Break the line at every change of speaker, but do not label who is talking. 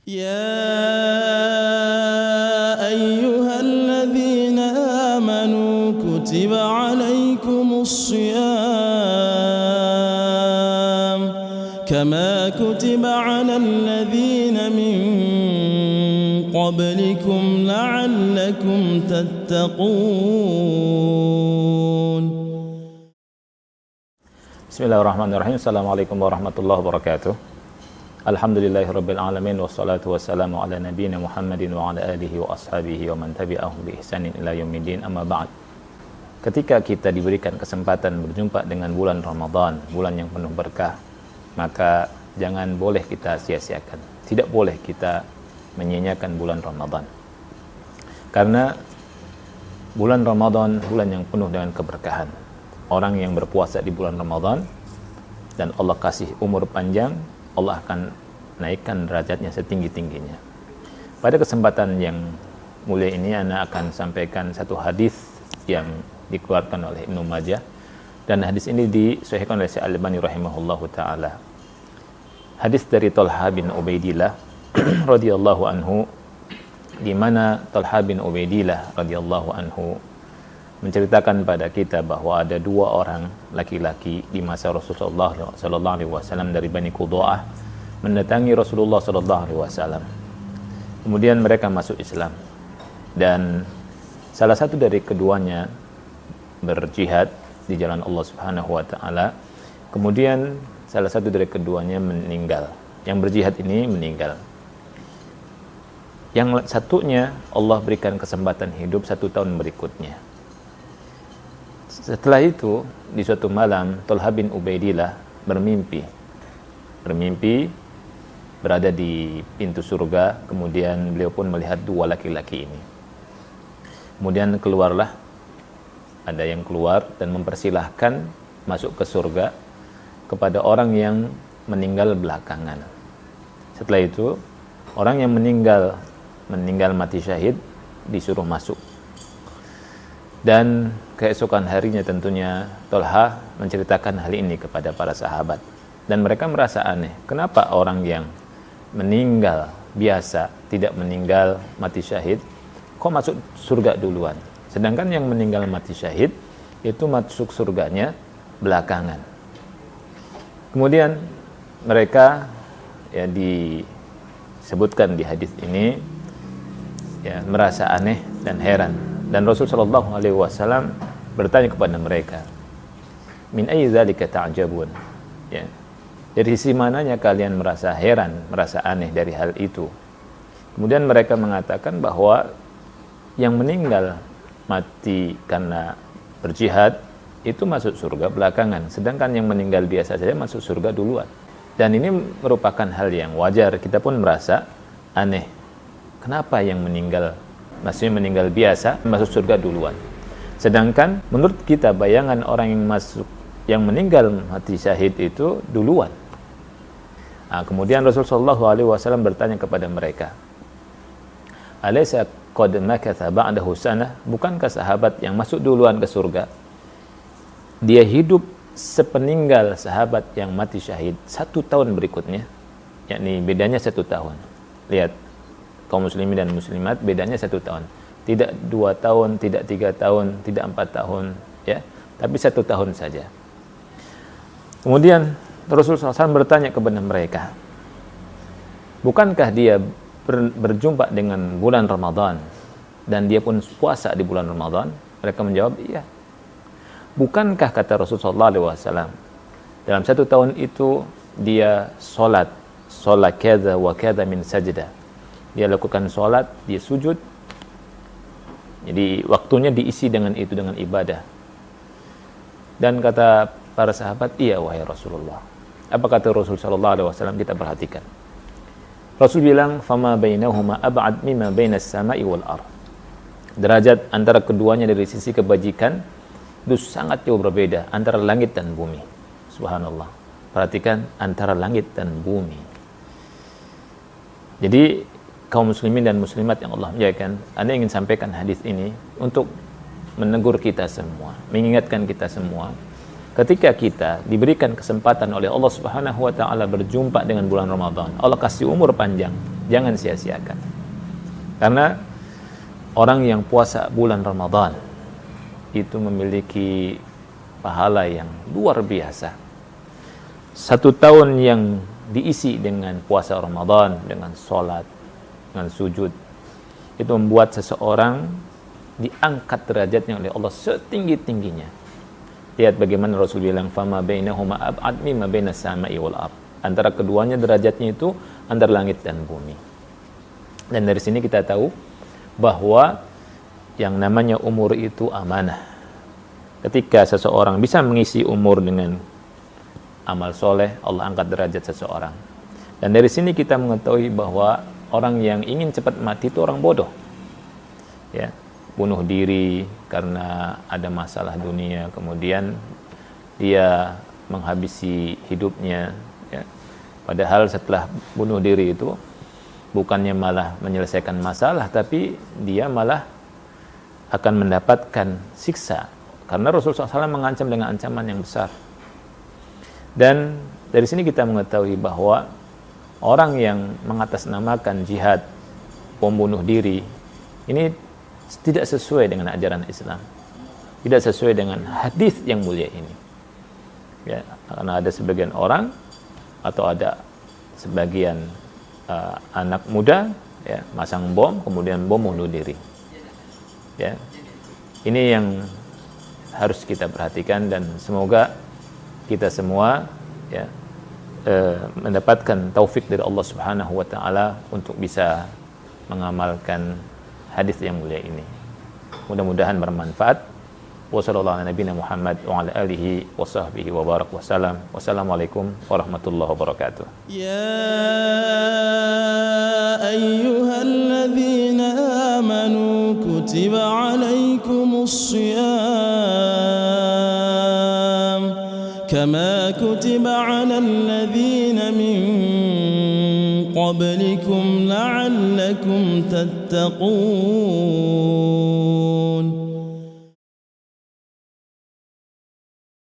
يا أيها الذين آمنوا كتب عليكم الصيام كما كتب على الذين من قبلكم لعلكم تتقون.
Bismillahirrahmanirrahim. Assalamualaikum warahmatullahi wabarakatuh. Alhamdulillahirabbil alamin wassalatu wassalamu ala nabiyyina Muhammadin wa ala alihi wa ashabihi wa man tabi'ahum bi ihsanin ila yaumiddin. Amma ba'd. Ketika kita diberikan kesempatan berjumpa dengan bulan Ramadan, bulan yang penuh berkah, maka jangan boleh kita sia-siakan. Tidak boleh kita menyia-nyiakan bulan Ramadan. Karena bulan Ramadan bulan yang penuh dengan keberkahan. Orang yang berpuasa di bulan Ramadan dan Allah kasih umur panjang, Allah akan naikkan derajatnya setinggi-tingginya. Pada kesempatan yang mulia ini, Ana akan sampaikan satu hadis yang dikeluarkan oleh Ibnu Majah, dan hadis ini disahihkan oleh Syekh Al-Albani rahimahullahu taala. Hadis dari Talha bin Ubaidillah radhiyallahu anhu, di mana Talha bin Ubaidillah radhiyallahu anhu menceritakan pada kita bahwa ada dua orang laki-laki di masa Rasulullah sallallahu alaihi wasallam dari Bani Qudaah mendatangi Rasulullah sallallahu alaihi wasallam. Kemudian mereka masuk Islam, dan salah satu dari keduanya berjihad di jalan Allah Subhanahu wa taala. Kemudian salah satu dari keduanya meninggal. Yang berjihad ini meninggal. Yang satunya Allah berikan kesempatan hidup 1 tahun berikutnya. Setelah itu, di suatu malam, Talha bin Ubaidillah bermimpi berada di pintu surga. Kemudian beliau pun melihat dua laki-laki ini. Kemudian keluarlah, ada yang keluar dan mempersilahkan masuk ke surga kepada orang yang meninggal belakangan. Setelah itu, orang yang meninggal mati syahid disuruh masuk. Dan keesokan harinya tentunya Talha menceritakan hal ini kepada para sahabat. Dan mereka merasa aneh, kenapa orang yang meninggal biasa, tidak meninggal mati syahid, kok masuk surga duluan? Sedangkan yang meninggal mati syahid, itu masuk surganya belakangan. Kemudian mereka, ya, disebutkan di hadis ini, ya, merasa aneh dan heran. Dan Rasul sallallahu alaihi wasallam bertanya kepada mereka, min ayyi dzalika ta'jabun? Ya. Dari sisi mananya kalian merasa heran, merasa aneh dari hal itu? Kemudian mereka mengatakan bahwa yang meninggal mati karena berjihad itu masuk surga belakangan, sedangkan yang meninggal biasa saja masuk surga duluan. Dan ini merupakan hal yang wajar. Kita pun merasa aneh. Kenapa yang meninggal, maksudnya meninggal biasa, masuk surga duluan? Sedangkan menurut kita bayangan orang yang meninggal mati syahid itu duluan. Kemudian Rasulullah SAW bertanya kepada mereka, alaysa qad makatha ba'dahu sanah? Bukankah sahabat yang masuk duluan ke surga, dia hidup sepeninggal sahabat yang mati syahid 1 tahun berikutnya, yakni bedanya 1 tahun. Lihat, kaum muslimin dan muslimat bedanya 1 tahun, tidak 2 tahun, tidak 3 tahun, tidak 4 tahun, ya, tapi 1 tahun saja. Kemudian Rasulullah SAW bertanya kepada mereka, bukankah dia berjumpa dengan bulan Ramadan dan dia pun puasa di bulan Ramadan? Mereka menjawab, iya. Bukankah, kata Rasulullah SAW, dalam 1 tahun itu dia sholat kada wa kada min sajdah, dia lakukan sholat, dia sujud, jadi waktunya diisi dengan itu, dengan ibadah. Dan kata para sahabat, iya wahai Rasulullah. Apa kata Rasul sallallahu alaihi wasallam? Kita perhatikan. Rasul bilang, fama bainahuma ab'ad mimma bainas sama'i wal ardh. Derajat antara keduanya dari sisi kebajikan itu sangat jauh berbeda antara langit dan bumi. Subhanallah. Perhatikan, antara langit dan bumi. Jadi kaum muslimin dan muslimat yang Allah muliakan, Anda ingin sampaikan hadis ini untuk menegur kita semua, mengingatkan kita semua. Ketika kita diberikan kesempatan oleh Allah Subhanahu wa taala berjumpa dengan bulan Ramadan, Allah kasih umur panjang, Jangan sia-siakan. Karena orang yang puasa bulan Ramadan itu memiliki pahala yang luar biasa. 1 tahun yang diisi dengan puasa Ramadan, dengan sholat, dengan sujud, itu membuat seseorang diangkat derajatnya oleh Allah setinggi-tingginya. Lihat bagaimana Rasul bilang, fama bainahuma ab'ad mimma bainas sama'i wal ardh. Antara keduanya derajatnya itu antara langit dan bumi. Dan dari sini kita tahu bahwa yang namanya umur itu amanah. Ketika seseorang bisa mengisi umur dengan amal soleh, Allah angkat derajat seseorang. Dan dari sini kita mengetahui bahwa orang yang ingin cepat mati itu orang bodoh. Ya, bunuh diri karena ada masalah dunia, kemudian dia menghabisi hidupnya, ya. Padahal setelah bunuh diri itu bukannya malah menyelesaikan masalah, tapi dia malah akan mendapatkan siksa, karena Rasulullah SAW mengancam dengan ancaman yang besar. Dan dari sini kita mengetahui bahwa orang yang mengatasnamakan jihad, bom bunuh diri, ini tidak sesuai dengan ajaran Islam, tidak sesuai dengan hadis yang mulia ini. Ya, karena ada sebagian orang atau ada sebagian anak muda, ya, masang bom, kemudian bom bunuh diri. Ya, ini yang harus kita perhatikan, dan semoga kita semua, ya, mendapatkan taufik dari Allah Subhanahu wa taala untuk bisa mengamalkan hadis yang mulia ini. Mudah-mudahan bermanfaat. Wassallallahu ala nabiyina Muhammad wa ala alihi wa sahbihi wa barak wa salam. Wassalamualaikum warahmatullahi wabarakatuh.
يا أيها الذين آمنوا كتب عليكم الصيام كما كتب على الذين من قبلكم لعلكم تتقون